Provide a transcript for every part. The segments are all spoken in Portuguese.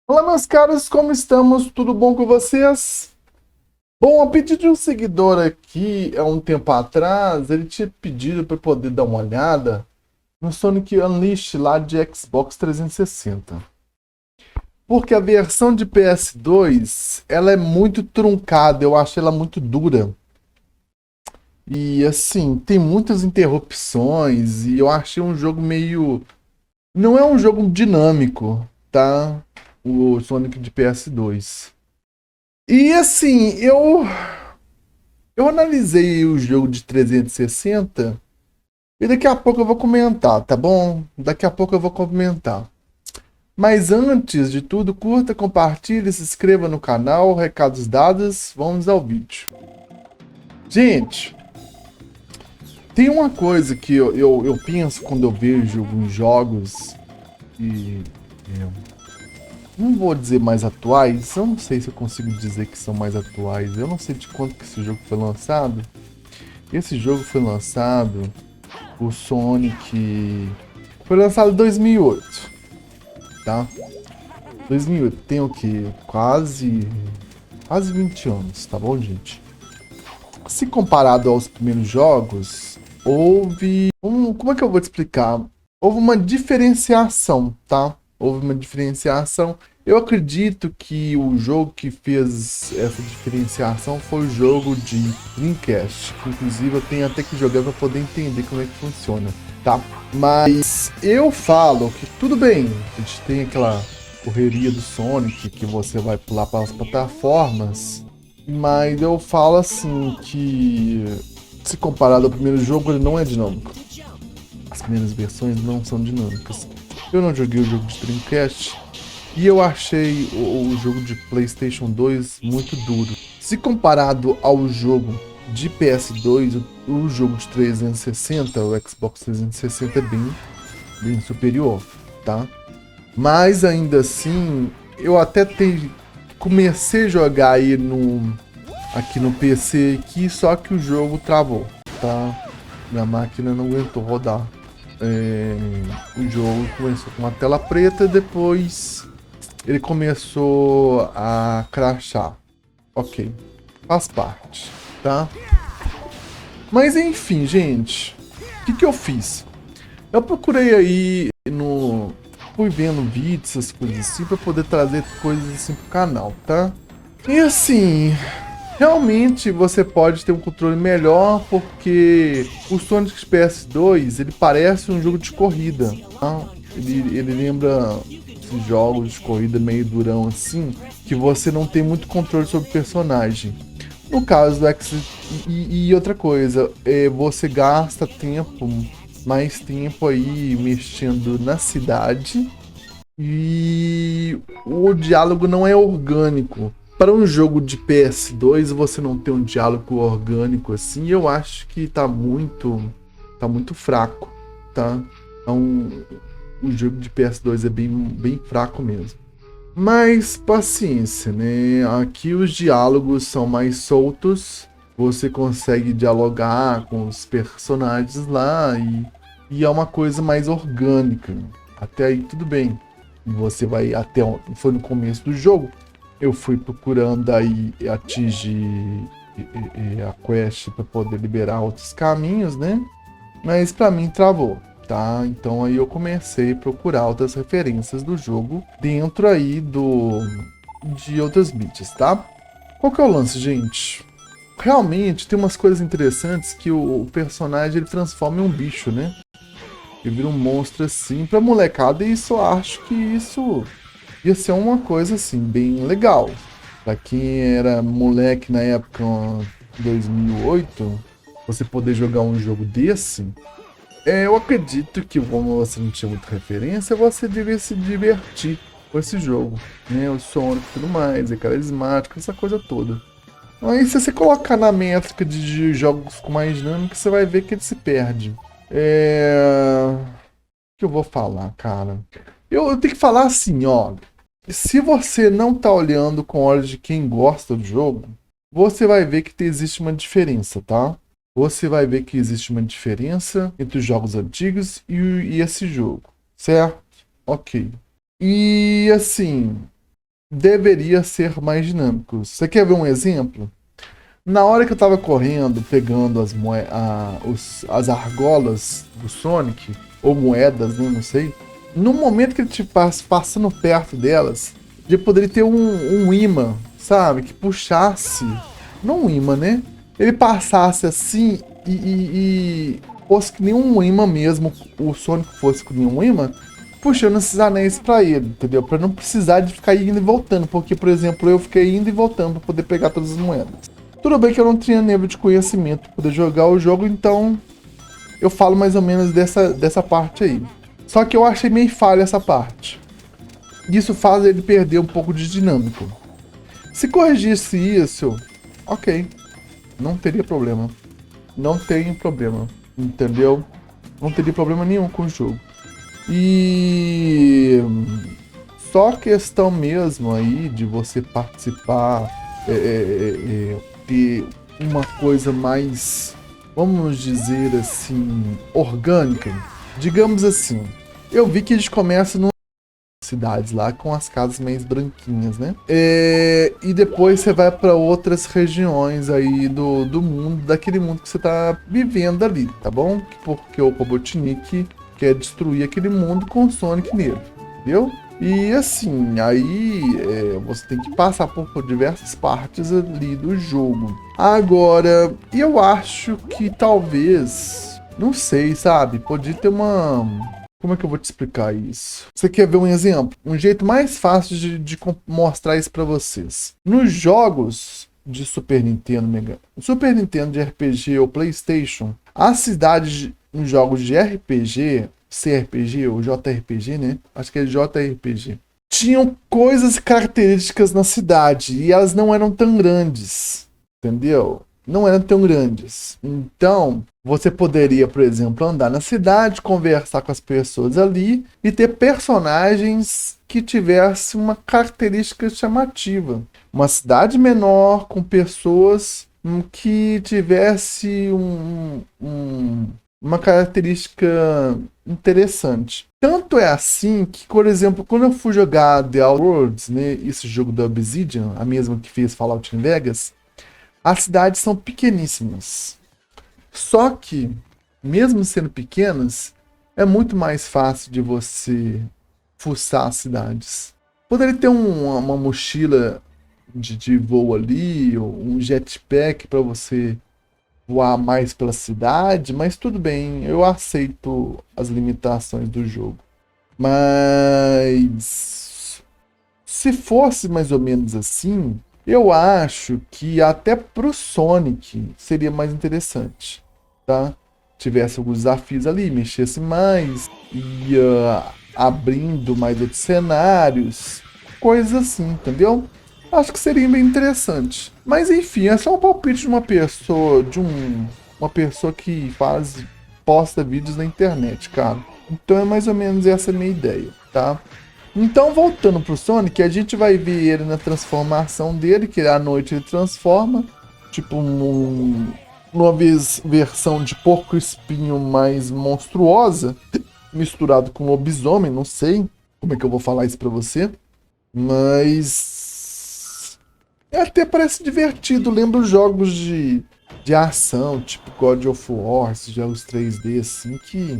Olá, meus caros, como estamos? Tudo bom com vocês? Bom, a pedido de um seguidor aqui, há um tempo atrás, ele tinha pedido para poder dar uma olhada no Sonic Unleashed lá de Xbox 360. Porque a versão de PS2, ela é muito truncada, eu acho ela muito dura. E assim, tem muitas interrupções e eu achei um jogo meio... Não é um jogo dinâmico, tá? O Sonic de PS2. E assim, eu analisei o jogo de 360 e daqui a pouco eu vou comentar, tá bom? Daqui a pouco eu vou comentar. Mas antes de tudo, curta, compartilhe, se inscreva no canal, recados dados, vamos ao vídeo. Gente, tem uma coisa que eu penso quando eu vejo alguns jogos e não vou dizer mais atuais, eu não sei se eu consigo dizer que são mais atuais, eu não sei de quanto que esse jogo foi lançado. Esse jogo foi lançado, o Sonic, foi lançado em 2008, tá? 2008, tem o que? Quase 20 anos, tá bom, gente? Se comparado aos primeiros jogos, como é que eu vou te explicar? Houve uma diferenciação, tá? Houve uma diferenciação. Eu acredito que o jogo que fez essa diferenciação foi o jogo de Dreamcast. Inclusive, eu tenho até que jogar para poder entender como é que funciona, tá? Mas eu falo que tudo bem, a gente tem aquela correria do Sonic que você vai pular para as plataformas, mas eu falo assim que se comparado ao primeiro jogo, ele não é dinâmico. As primeiras versões não são dinâmicas. Eu não joguei o jogo de Dreamcast e eu achei o jogo de PlayStation 2 muito duro. Se comparado ao jogo de PS2, o jogo de 360, o Xbox 360 é bem superior, tá? Mas ainda assim, eu até comecei a jogar aí aqui no PC, só que o jogo travou, tá? Minha máquina não aguentou rodar. O jogo começou com uma tela preta, depois ele começou a crashar. Ok, faz parte, tá? Mas enfim, gente, o que eu fiz? Eu procurei aí fui vendo vídeos, essas coisas assim, pra poder trazer coisas assim pro canal, tá? E assim, realmente você pode ter um controle melhor porque o Sonic PS2 ele parece um jogo de corrida, tá? Ele lembra esses jogos de corrida meio durão assim, que você não tem muito controle sobre o personagem. No caso do X e outra coisa, você gasta mais tempo aí mexendo na cidade e o diálogo não é orgânico. Para um jogo de PS2, você não ter um diálogo orgânico assim, eu acho que tá muito fraco, tá? Então, o jogo de PS2 é bem fraco mesmo. Mas paciência, né? Aqui os diálogos são mais soltos, você consegue dialogar com os personagens lá e é uma coisa mais orgânica. Até aí tudo bem. Você vai até onde foi no começo do jogo. Eu fui procurando aí atingir a quest para poder liberar outros caminhos, né? Mas para mim travou, tá? Então aí eu comecei a procurar outras referências do jogo dentro aí de outras mídias, tá? Qual que é o lance, gente? Realmente tem umas coisas interessantes que o personagem ele transforma em um bicho, né? Ele vira um monstro assim pra molecada e isso eu acho que isso ia ser uma coisa assim bem legal. Pra quem era moleque na época 2008, você poder jogar um jogo desse, eu acredito que, como você não tinha muita referência, você devia se divertir com esse jogo, né? O Sonic e tudo mais, é carismático, essa coisa toda. Aí, se você colocar na métrica de jogos com mais dinâmica, você vai ver que ele se perde. O que eu vou falar, cara? Eu tenho que falar assim, ó. Se você não tá olhando com olhos de quem gosta do jogo, você vai ver que existe uma diferença, tá? Você vai ver que existe uma diferença entre os jogos antigos e esse jogo, certo? Ok. E assim, deveria ser mais dinâmico. Você quer ver um exemplo? Na hora que eu tava correndo, pegando as argolas do Sonic, ou moedas, né, não sei. No momento que ele te passando perto delas, ele poderia ter um imã, sabe? Que puxasse. Não um imã, né? Ele passasse assim e fosse que nem um imã mesmo, o Sonic fosse que nem um imã, puxando esses anéis pra ele, entendeu? Pra não precisar de ficar indo e voltando, porque, por exemplo, eu fiquei indo e voltando pra poder pegar todas as moedas. Tudo bem que eu não tinha nível de conhecimento pra poder jogar o jogo, então eu falo mais ou menos dessa parte aí. Só que eu achei meio falha essa parte. Isso faz ele perder um pouco de dinâmico. Se corrigisse isso, ok. Não teria problema. Não tem problema. Entendeu? Não teria problema nenhum com o jogo. E só questão mesmo aí de você participar, ter uma coisa mais, vamos dizer assim, orgânica. Digamos assim, eu vi que eles começam no cidades lá com as casas meio branquinhas, né? E depois você vai para outras regiões aí do mundo, daquele mundo que você tá vivendo ali, tá bom? Porque o Robotnik quer destruir aquele mundo com o Sonic nele, entendeu? E assim, aí você tem que passar por diversas partes ali do jogo. Agora, eu acho que talvez, não sei, sabe? Podia ter uma... Como é que eu vou te explicar isso? Você quer ver um exemplo? Um jeito mais fácil de mostrar isso pra vocês. Nos jogos de Super Nintendo, Super Nintendo de RPG ou PlayStation, as cidades nos jogos de RPG, CRPG ou JRPG, né? Acho que é JRPG. Tinham coisas características na cidade e elas não eram tão grandes, entendeu? Não eram tão grandes. Então, você poderia, por exemplo, andar na cidade, conversar com as pessoas ali e ter personagens que tivessem uma característica chamativa. Uma cidade menor com pessoas que tivesse uma característica interessante. Tanto é assim que, por exemplo, quando eu fui jogar The Outer Worlds, né, esse jogo da Obsidian, a mesma que fez Fallout New Vegas, as cidades são pequeníssimas. Só que, mesmo sendo pequenas, é muito mais fácil de você fuçar as cidades. Poderia ter uma mochila de voo ali, ou um jetpack para você voar mais pela cidade, mas tudo bem, eu aceito as limitações do jogo. Mas se fosse mais ou menos assim, eu acho que até pro Sonic seria mais interessante, tá? Tivesse alguns desafios ali, mexesse mais, ia abrindo mais outros cenários, coisas assim, entendeu? Acho que seria bem interessante. Mas enfim, é só um palpite de uma pessoa, uma pessoa que posta vídeos na internet, cara. Então é mais ou menos essa a minha ideia, tá? Então, voltando pro Sonic, a gente vai ver ele na transformação dele, que à noite ele transforma, tipo numa versão de porco-espinho mais monstruosa, misturado com lobisomem, não sei como é que eu vou falar isso pra você, mas até parece divertido, lembra os jogos de ação, tipo God of War, esses jogos 3D assim, que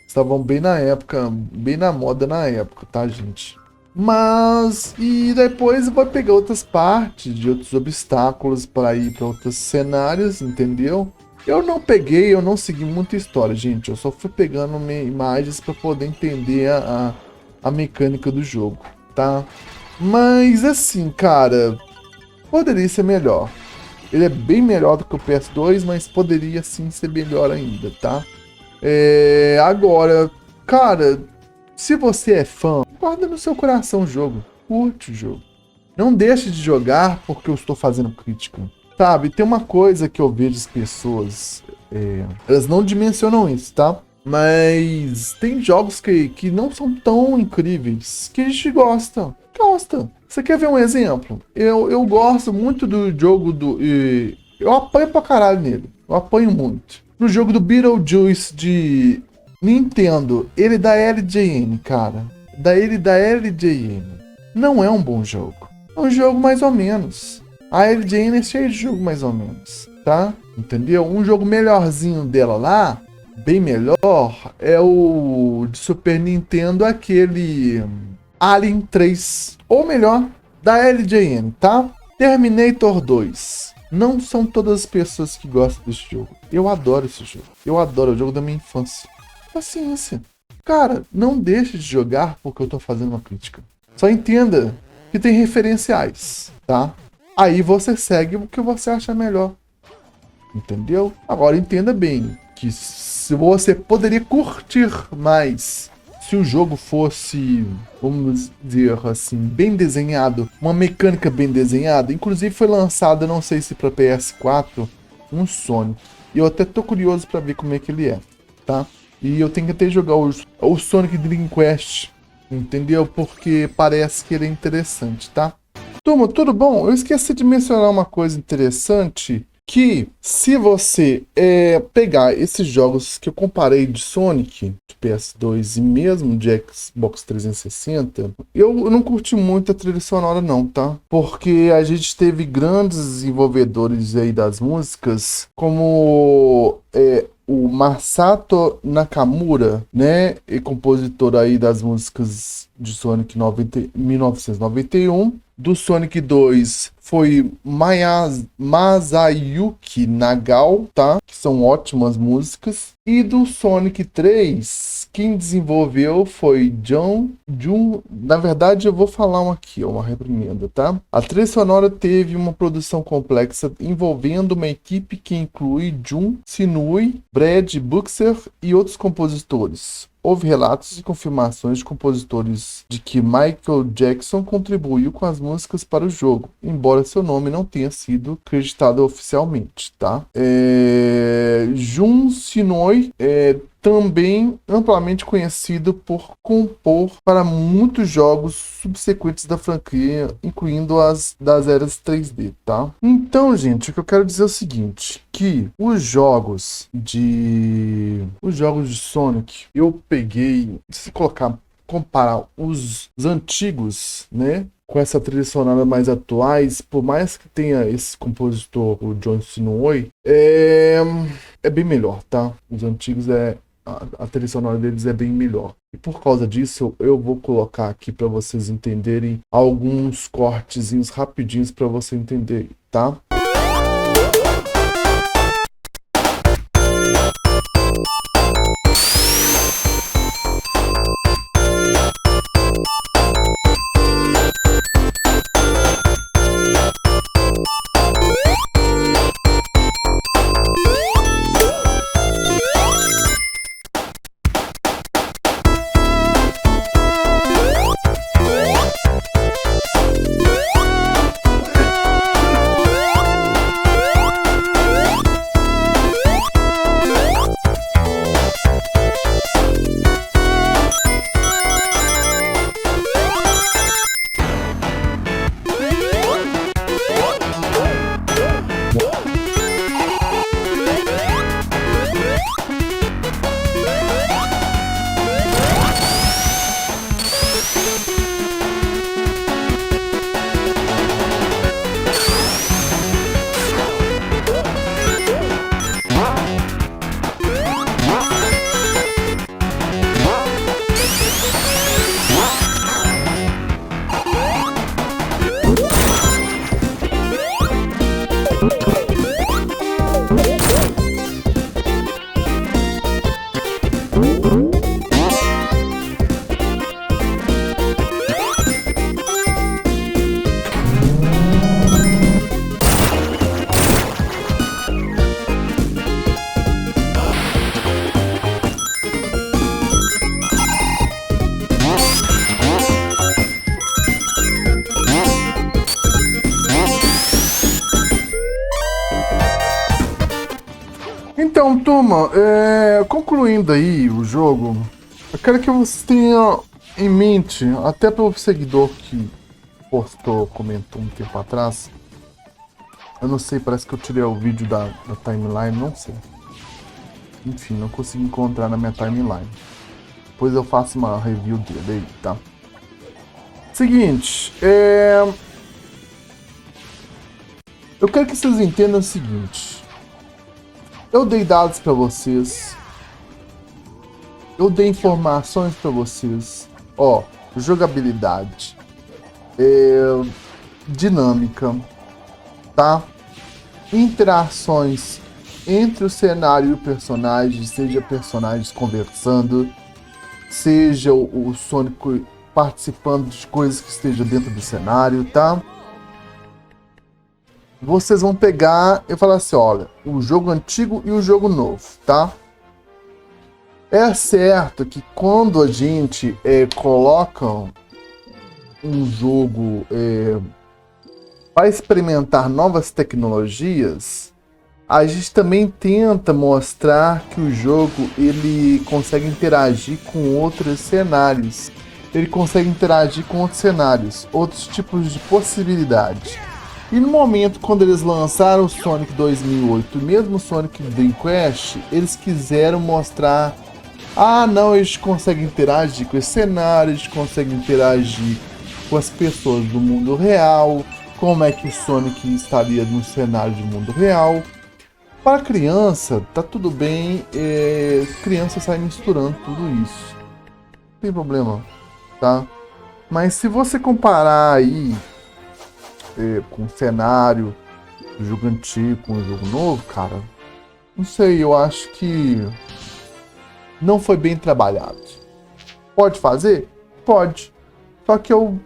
estavam bem na época, bem na moda na época, tá, gente? Mas, e depois vai pegar outras partes, de outros obstáculos para ir para outros cenários, entendeu? Eu não segui muita história, gente. Eu só fui pegando imagens para poder entender a mecânica do jogo, tá? Mas, assim, cara, poderia ser melhor. Ele é bem melhor do que o PS2, mas poderia sim ser melhor ainda, tá? Agora, cara, se você é fã, guarda no seu coração o jogo. Curte o jogo. Não deixe de jogar porque eu estou fazendo crítica. Sabe, tem uma coisa que eu vejo as pessoas, elas não dimensionam isso, tá? Mas tem jogos que não são tão incríveis que a gente gosta. Gosta. Você quer ver um exemplo? Eu gosto muito do jogo eu apanho pra caralho nele. Eu apanho muito. No jogo do Beetlejuice de Nintendo, ele da LJN, cara. Da LJN. Não é um bom jogo. é um jogo mais ou menos. A LJN é cheia de jogo mais ou menos, tá? Entendeu? Um jogo melhorzinho dela lá, bem melhor, é o de Super Nintendo, aquele Alien 3. Ou melhor, da LJN, tá? Terminator 2. Não são todas as pessoas que gostam desse jogo. Eu adoro esse jogo. Eu adoro, é o jogo da minha infância. Paciência. Cara, não deixe de jogar porque eu tô fazendo uma crítica. Só entenda que tem referenciais, tá? Aí você segue o que você acha melhor. Entendeu? Agora entenda bem que se você poderia curtir mais se o jogo fosse, vamos dizer assim, bem desenhado, uma mecânica bem desenhada. Inclusive foi lançado, não sei se para PS4, um Sonic. E eu até tô curioso para ver como é que ele é, tá? E eu tenho que até jogar o Sonic Dream Quest, entendeu? Porque parece que ele é interessante, tá? Turma, tudo bom? Eu esqueci de mencionar uma coisa interessante, que se você pegar esses jogos que eu comparei de Sonic, de PS2 e mesmo de Xbox 360, eu não curti muito a trilha sonora não, tá? Porque a gente teve grandes desenvolvedores aí das músicas, como o Masato Nakamura, né, e compositor aí das músicas de Sonic 1991. Do Sonic 2 foi Masayuki Nagao, tá? Que são ótimas músicas. E do Sonic 3, quem desenvolveu foi Jun. Na verdade, eu vou falar uma reprimenda, tá? A trilha sonora teve uma produção complexa envolvendo uma equipe que inclui Jun Shinui, Brad Buxer e outros compositores. Houve relatos e confirmações de compositores de que Michael Jackson contribuiu com as músicas para o jogo, embora seu nome não tenha sido acreditado oficialmente, tá? Jun Shinui é também amplamente conhecido por compor para muitos jogos subsequentes da franquia, incluindo as das eras 3D, tá? Então, gente, o que eu quero dizer é o seguinte, que os jogos de Sonic, eu peguei, se comparar os antigos, né, com essa trilha sonora mais atuais, por mais que tenha esse compositor, o John Shinoi, é bem melhor, tá? Os antigos a trilha sonora deles é bem melhor. E por causa disso, eu vou colocar aqui para vocês entenderem alguns cortezinhos rapidinhos para você entender, tá? Então, turma, concluindo aí o jogo, eu quero que você tenha em mente, até pelo seguidor que comentou um tempo atrás, eu não sei, parece que eu tirei o vídeo da timeline, não sei. Enfim, não consegui encontrar na minha timeline. Depois eu faço uma review dele aí, tá? Seguinte, Eu quero que vocês entendam o seguinte. Eu dei dados para vocês. Eu dei informações para vocês. Ó, jogabilidade. Dinâmica. Tá? Interações entre o cenário e o personagem. Seja personagens conversando. Seja o Sonic participando de coisas que estejam dentro do cenário, tá? Vocês vão pegar e falar assim, olha, o jogo antigo e o jogo novo, tá? É certo que quando a gente coloca um jogo para experimentar novas tecnologias, a gente também tenta mostrar que o jogo ele consegue interagir com outros cenários. Ele consegue interagir com outros cenários, outros tipos de possibilidades. E no momento quando eles lançaram o Sonic 2008, mesmo o Sonic Dreamcast, eles quiseram mostrar, não, eles conseguem interagir com esse cenário, eles conseguem interagir com as pessoas do mundo real, como é que o Sonic estaria no cenário de mundo real. Para criança, tá tudo bem, criança sai misturando tudo isso, não tem problema, tá? Mas se você comparar aí com o cenário do jogo antigo com o jogo novo, cara, não sei, eu acho que não foi bem trabalhado. Pode fazer? Pode. Só que eu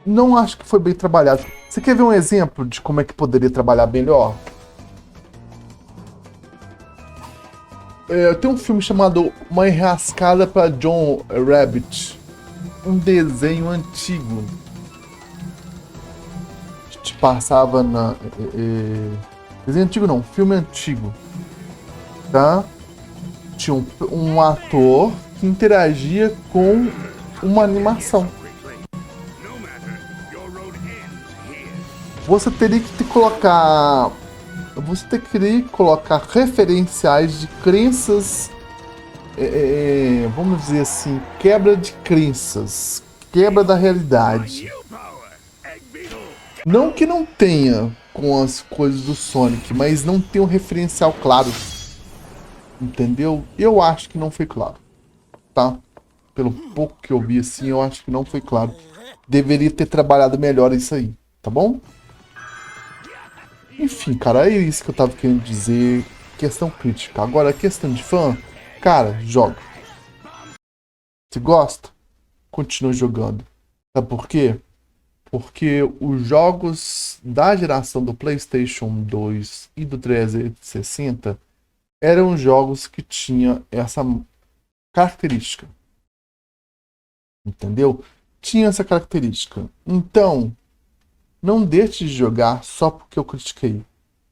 não acho que foi bem trabalhado. Você quer ver um exemplo de como é que poderia trabalhar melhor? Tem um filme chamado Uma Enrascada para John Rabbit. Um desenho antigo. Que passava na... desenho antigo não, filme antigo. Tá? Tinha um ator que interagia com uma animação. Você teria que colocar referenciais de crenças, vamos dizer assim, quebra de crenças, quebra da realidade. Não que não tenha com as coisas do Sonic, mas não tem um referencial claro. Entendeu? Eu acho que não foi claro, tá? Pelo pouco que eu vi assim, eu acho que não foi claro. Deveria ter trabalhado melhor isso aí, tá bom? Enfim, cara, é isso que eu tava querendo dizer. Questão crítica. Agora, questão de fã, cara, joga. Se gosta, continua jogando. Sabe por quê? Porque os jogos da geração do PlayStation 2 e do 360 eram jogos que tinham essa característica. Entendeu? Tinha essa característica. Então, não deixe de jogar só porque eu critiquei.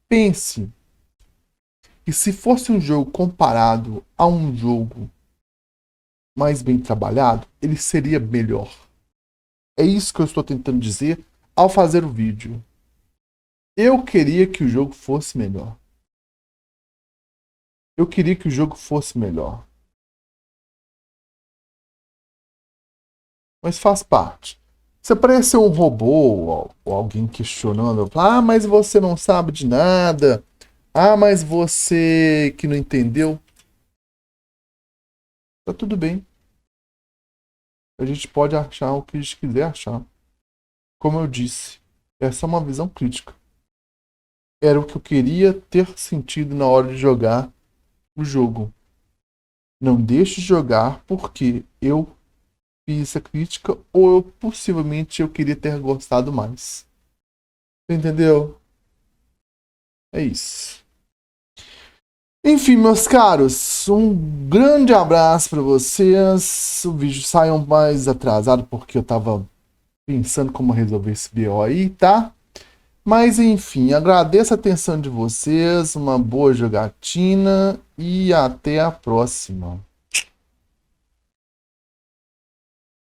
Pense que se fosse um jogo comparado a um jogo mais bem trabalhado, ele seria melhor. É isso que eu estou tentando dizer ao fazer o vídeo. Eu queria que o jogo fosse melhor. Eu queria que o jogo fosse melhor. Mas faz parte. Se aparecer um robô ou alguém questionando, mas você não sabe de nada. Mas você que não entendeu. Tá tudo bem. A gente pode achar o que a gente quiser achar. Como eu disse, essa é uma visão crítica. Era o que eu queria ter sentido na hora de jogar o jogo. Não deixe de jogar porque eu fiz essa crítica ou possivelmente eu queria ter gostado mais. Entendeu? É isso. Enfim, meus caros, um grande abraço para vocês. O vídeo saiu mais atrasado porque eu tava pensando como resolver esse BO aí, tá? Mas enfim, agradeço a atenção de vocês, uma boa jogatina e até a próxima.